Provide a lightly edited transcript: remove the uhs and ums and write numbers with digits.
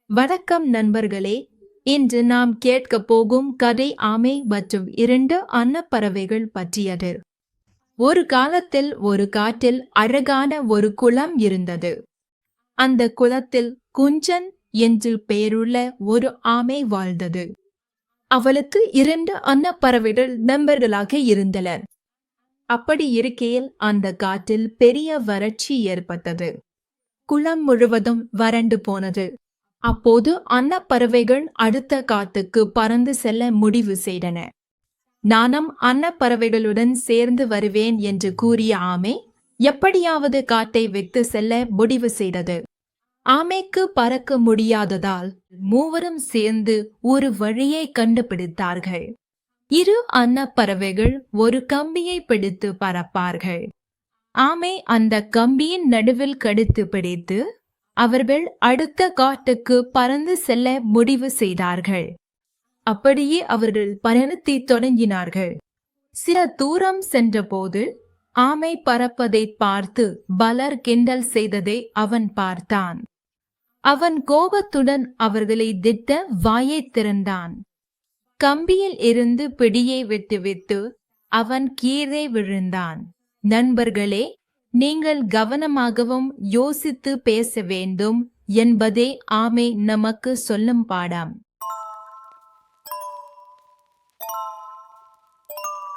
வணக்கம் நண்பர்களே. இன்று நாம் கேட்க போகும் கதை ஆமை மற்றும் 2 அன்னப்பறவைகள் பற்றியது. ஒரு காலத்தில் ஒரு காட்டில் அழகான ஒரு குளம் இருந்தது. அந்த குளத்தில் குஞ்சன் என்று பெயருள்ள ஒரு ஆமை வாழ்ந்தது. அவளுக்கு 2 அன்னப்பறவைகள் நண்பர்களாக இருந்தனர். அப்படி இருக்கையில் அந்த காட்டில் பெரிய வறட்சி ஏற்பட்டது. குளம் முழுவதும் வறண்டு போனது. அப்போது அன்னப்பறவைகள் அடுத்த காட்டுக்கு பறந்து செல்ல முடிவு செய்தன. நானும் அன்னப்பறவைகளுடன் சேர்ந்து வருவேன் என்று கூறிய ஆமை எப்படியாவது காட்டை விட்டு செல்ல முடிவு செய்தது. ஆமைக்கு பறக்க முடியாததால் மூவரும் சேர்ந்து ஒரு வழியை கண்டுபிடித்தார்கள். 2 அன்னப்பறவைகள் ஒரு கம்பியை பிடித்து பறப்பார்கள். ஆமை அந்த கம்பியின் நடுவில் கடித்து பிடித்து அவர்கள் அடுத்த காட்டுக்கு பறந்து செல்ல முடிவு செய்தார்கள். அப்படியே அவர்கள் பயணத்தை தொடங்கினார்கள். சில தூரம் சென்றபோது ஆமை பறப்பதை பார்த்து பலர் கிண்டல் செய்ததை அவன் பார்த்தான். அவன் கோபத்துடன் அவர்களை திட்ட வாயை திறந்தான். கம்பியில் இருந்து பிடியை விட்டுவிட்டு அவன் கீழே விழுந்தான். நண்பர்களே, நீங்கள் கவனமாகவும் யோசித்து பேச வேண்டும் என்பதே ஆமை நமக்கு சொல்லும் பாடம்.